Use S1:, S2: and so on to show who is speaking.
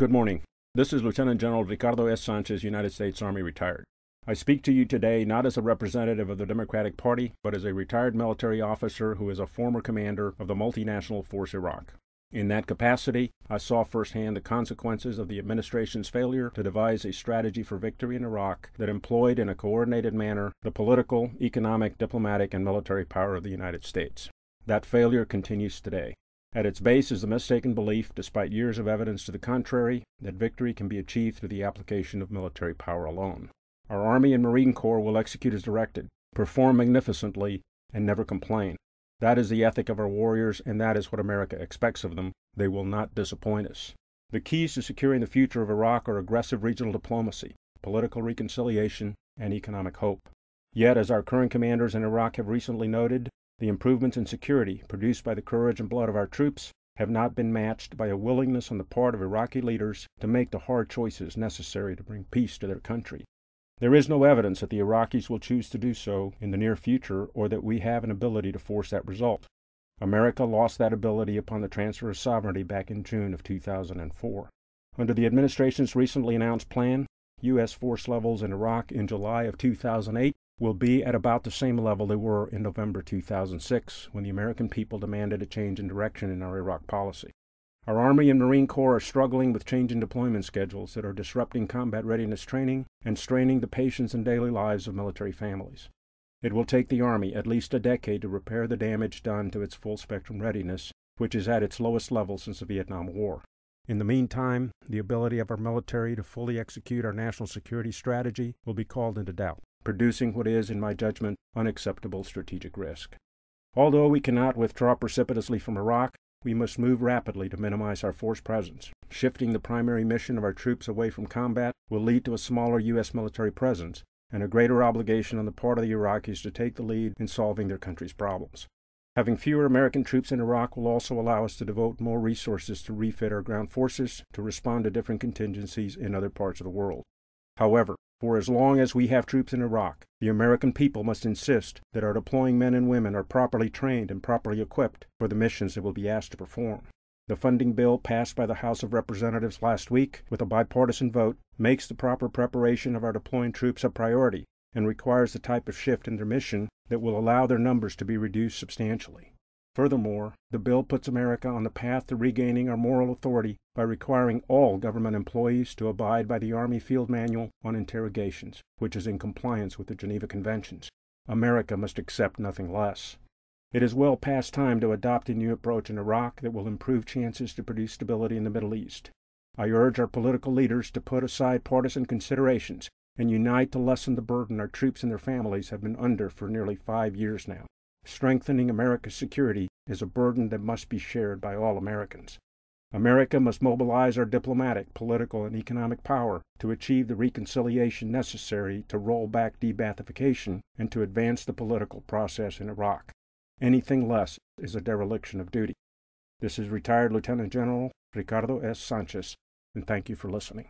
S1: Good morning. This is Lieutenant General Ricardo S. Sanchez, United States Army retired. I speak to you today not as a representative of the Democratic Party, but as a retired military officer who is a former commander of the multinational force Iraq. In that capacity, I saw firsthand the consequences of the administration's failure to devise a strategy for victory in Iraq that employed in a coordinated manner the political, economic, diplomatic, and military power of the United States. That failure continues today. At its base is the mistaken belief, despite years of evidence to the contrary, that victory can be achieved through the application of military power alone. Our Army and Marine Corps will execute as directed, perform magnificently, and never complain. That is the ethic of our warriors, and that is what America expects of them. They will not disappoint us. The keys to securing the future of Iraq are aggressive regional diplomacy, political reconciliation, and economic hope. Yet, as our current commanders in Iraq have recently noted, the improvements in security produced by the courage and blood of our troops have not been matched by a willingness on the part of Iraqi leaders to make the hard choices necessary to bring peace to their country. There is no evidence that the Iraqis will choose to do so in the near future or that we have an ability to force that result. America lost that ability upon the transfer of sovereignty back in June of 2004. Under the administration's recently announced plan, U.S. force levels in Iraq in July of 2008 will be at about the same level they were in November 2006, when the American people demanded a change in direction in our Iraq policy. Our Army and Marine Corps are struggling with changing deployment schedules that are disrupting combat readiness training and straining the patience and daily lives of military families. It will take the Army at least a decade to repair the damage done to its full-spectrum readiness, which is at its lowest level since the Vietnam War. In the meantime, the ability of our military to fully execute our national security strategy will be called into doubt, producing what is, in my judgment, unacceptable strategic risk. Although we cannot withdraw precipitously from Iraq, we must move rapidly to minimize our force presence. Shifting the primary mission of our troops away from combat will lead to a smaller U.S. military presence and a greater obligation on the part of the Iraqis to take the lead in solving their country's problems. Having fewer American troops in Iraq will also allow us to devote more resources to refit our ground forces to respond to different contingencies in other parts of the world. However, for as long as we have troops in Iraq, the American people must insist that our deploying men and women are properly trained and properly equipped for the missions they will be asked to perform. The funding bill passed by the House of Representatives last week with a bipartisan vote makes the proper preparation of our deploying troops a priority and requires the type of shift in their mission that will allow their numbers to be reduced substantially. Furthermore, the bill puts America on the path to regaining our moral authority by requiring all government employees to abide by the Army Field Manual on Interrogations, which is in compliance with the Geneva Conventions. America must accept nothing less. It is well past time to adopt a new approach in Iraq that will improve chances to produce stability in the Middle East. I urge our political leaders to put aside partisan considerations and unite to lessen the burden our troops and their families have been under for nearly 5 years now. Strengthening America's security is a burden that must be shared by all Americans. America must mobilize our diplomatic, political, and economic power to achieve the reconciliation necessary to roll back de-Baathification and to advance the political process in Iraq. Anything less is a dereliction of duty. This is retired Lieutenant General Ricardo S. Sanchez, and thank you for listening.